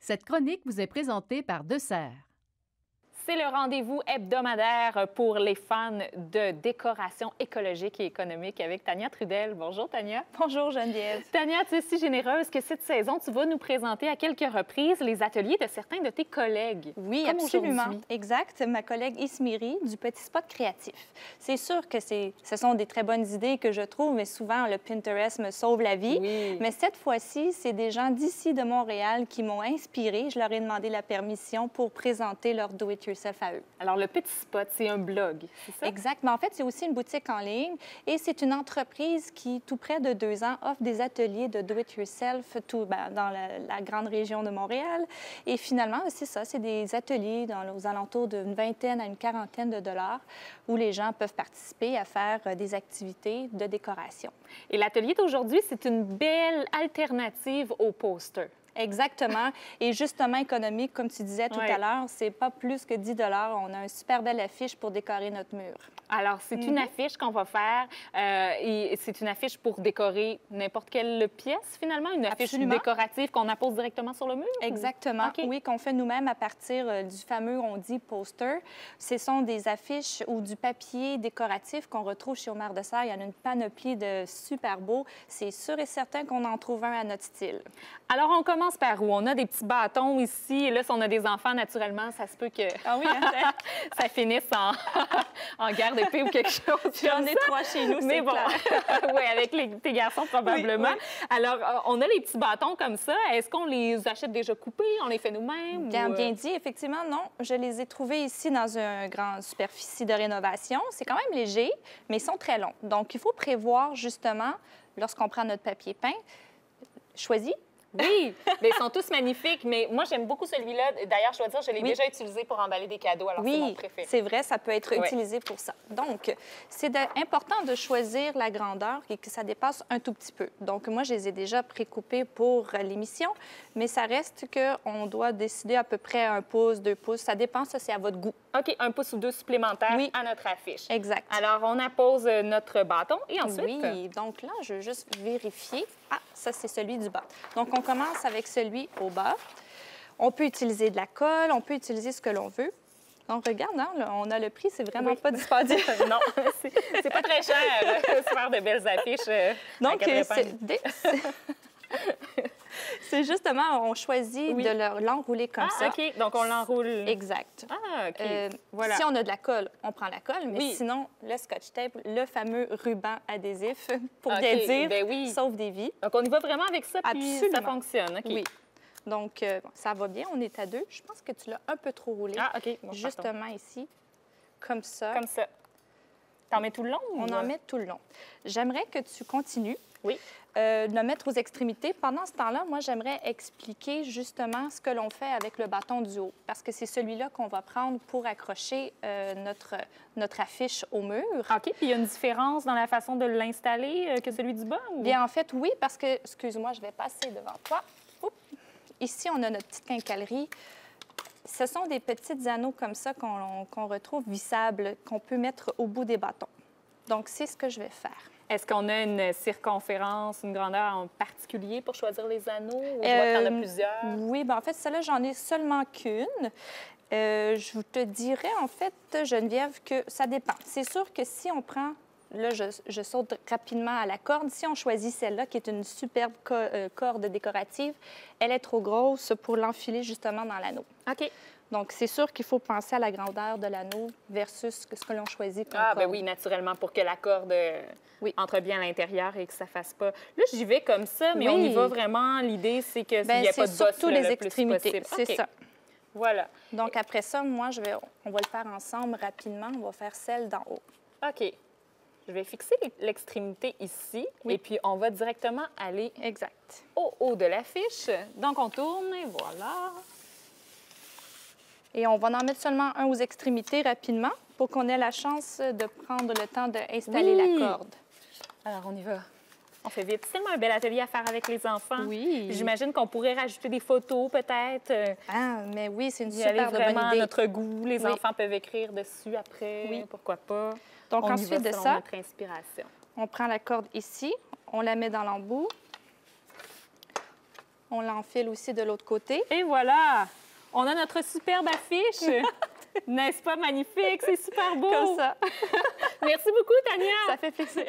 Cette chronique vous est présentée par Deux Serres. C'est le rendez-vous hebdomadaire pour les fans de décoration écologique et économique avec Tania Trudel. Bonjour, Tania. Bonjour, Geneviève. Tania, tu es si généreuse que cette saison, tu vas nous présenter à quelques reprises les ateliers de certains de tes collègues. Oui, absolument. Exact. Ma collègue Ismiri du Petit Spot Créatif. C'est sûr que ce sont des très bonnes idées que je trouve, mais souvent, le Pinterest me sauve la vie. Oui. Mais cette fois-ci, c'est des gens d'ici, de Montréal, qui m'ont inspirée. Je leur ai demandé la permission pour présenter leur do-it-yourself à eux. Alors, le Petit Spot, c'est un blog, c'est ça? Exact. Mais en fait, c'est aussi une boutique en ligne et c'est une entreprise qui, tout près de 2 ans, offre des ateliers de do-it-yourself dans la grande région de Montréal. Et finalement, c'est ça, c'est des ateliers aux alentours d'une vingtaine à une quarantaine de dollars où les gens peuvent participer à faire des activités de décoration. Et l'atelier d'aujourd'hui, c'est une belle alternative au poster. Exactement. Et justement, économique, comme tu disais tout à l'heure, c'est pas plus que 10 $. On a une super belle affiche pour décorer notre mur. Alors, c'est une affiche qu'on va faire et c'est une affiche pour décorer n'importe quelle pièce, finalement, une affiche décorative qu'on appose directement sur le mur? Exactement. Okay. Oui, qu'on fait nous-mêmes à partir du fameux, on dit, poster. Ce sont des affiches ou du papier décoratif qu'on retrouve chez Omar de Serres. Il y en a une panoplie de super beaux. C'est sûr et certain qu'on en trouve un à notre style. Alors, on commence par où? On a des petits bâtons ici. Et là, si on a des enfants, naturellement, ça se peut que ça finisse en guerre d'épée ou quelque chose. J'en ai 3 chez nous, c'est bon. Oui, avec tes garçons, probablement. Oui. Alors, on a les petits bâtons comme ça. Est-ce qu'on les achète déjà coupés? On les fait nous-mêmes? Bien dit. Effectivement, non. Je les ai trouvés ici dans une grande superficie de rénovation. C'est quand même léger, mais ils sont très longs. Donc, il faut prévoir, justement, lorsqu'on prend notre papier peint, choisi. Oui, mais ils sont tous magnifiques, mais moi, j'aime beaucoup celui-là. D'ailleurs, je dois dire, je l'ai déjà utilisé pour emballer des cadeaux, alors c'est mon préféré. C'est vrai, ça peut être utilisé pour ça. Donc, c'est important de choisir la grandeur et que ça dépasse un tout petit peu. Donc, moi, je les ai déjà précoupés pour l'émission, mais ça reste qu'on doit décider à peu près 1 pouce, 2 pouces. Ça dépend, ça, c'est à votre goût. OK, 1 pouce ou 2 supplémentaires à notre affiche. Exact. Alors, on appose notre bâton et ensuite... Oui, donc là, je veux juste vérifier. Ah, ça, c'est celui du bas. Donc, on commence avec celui au bas. On peut utiliser de la colle, on peut utiliser ce que l'on veut. Donc, regarde, hein, là, on a le prix, c'est vraiment pas dispendieux. Non, c'est pas très cher de se faire de belles affiches. Donc, c'est justement, on choisit de l'enrouler comme ça. OK, donc on l'enroule. Exact. Ah, OK. Voilà. Si on a de la colle, on prend la colle, mais sinon, le scotch tape, le fameux ruban adhésif, pour bien dire, sauve des vies. Donc, on y va vraiment avec ça, puis ça fonctionne. Okay. Oui. Donc, ça va bien, on est à 2. Je pense que tu l'as un peu trop roulé. Ah, OK. Bon, justement ici, comme ça. Comme ça. T'en mets tout le long? On en met tout le long. J'aimerais que tu continues. Oui. De le mettre aux extrémités. Pendant ce temps-là, moi, j'aimerais expliquer justement ce que l'on fait avec le bâton du haut, parce que c'est celui-là qu'on va prendre pour accrocher notre affiche au mur. OK. Puis il y a une différence dans la façon de l'installer que celui du bas? Ou... Bien, en fait, oui, parce que, excuse-moi, je vais passer devant toi. Oups. Ici, on a notre petite quincaillerie. Ce sont des petits anneaux comme ça qu'on retrouve vissables, qu'on peut mettre au bout des bâtons. Donc, c'est ce que je vais faire. Est-ce qu'on a une circonférence, une grandeur en particulier pour choisir les anneaux? Ou je vois qu'il y en a plusieurs. Oui, bien, en fait, celle-là, j'en ai seulement qu'une. Je te dirais, en fait, Geneviève, que ça dépend. C'est sûr que si on prend... Là, je saute rapidement à la corde. Si on choisit celle-là, qui est une superbe corde décorative, elle est trop grosse pour l'enfiler justement dans l'anneau. OK. Donc, c'est sûr qu'il faut penser à la grandeur de l'anneau versus ce que l'on choisit comme corde. Bien oui, naturellement, pour que la corde entre bien à l'intérieur et que ça ne fasse pas... Là, j'y vais comme ça, mais on y va vraiment. L'idée, c'est qu'il n'y a pas de bosse surtout les extrémités, c'est ça. Voilà. Donc, après ça, moi, on va le faire ensemble rapidement. On va faire celle d'en haut. OK. Je vais fixer l'extrémité ici et puis on va directement aller au haut de l'affiche. Donc, on tourne et voilà. Et on va en mettre seulement un aux extrémités rapidement pour qu'on ait la chance de prendre le temps d'installer la corde. Alors, on y va. On fait vite. C'est tellement un bel atelier à faire avec les enfants. Oui. J'imagine qu'on pourrait rajouter des photos, peut-être. Ah, mais oui, c'est une super bonne idée. À notre goût. Les enfants peuvent écrire dessus après. Oui. Pourquoi pas. Donc, ensuite de ça, notre inspiration. On prend la corde ici, on la met dans l'embout. On l'enfile aussi de l'autre côté. Et voilà! On a notre superbe affiche! N'est-ce pas magnifique? C'est super beau! Comme ça. Merci beaucoup, Tania! Ça fait plaisir.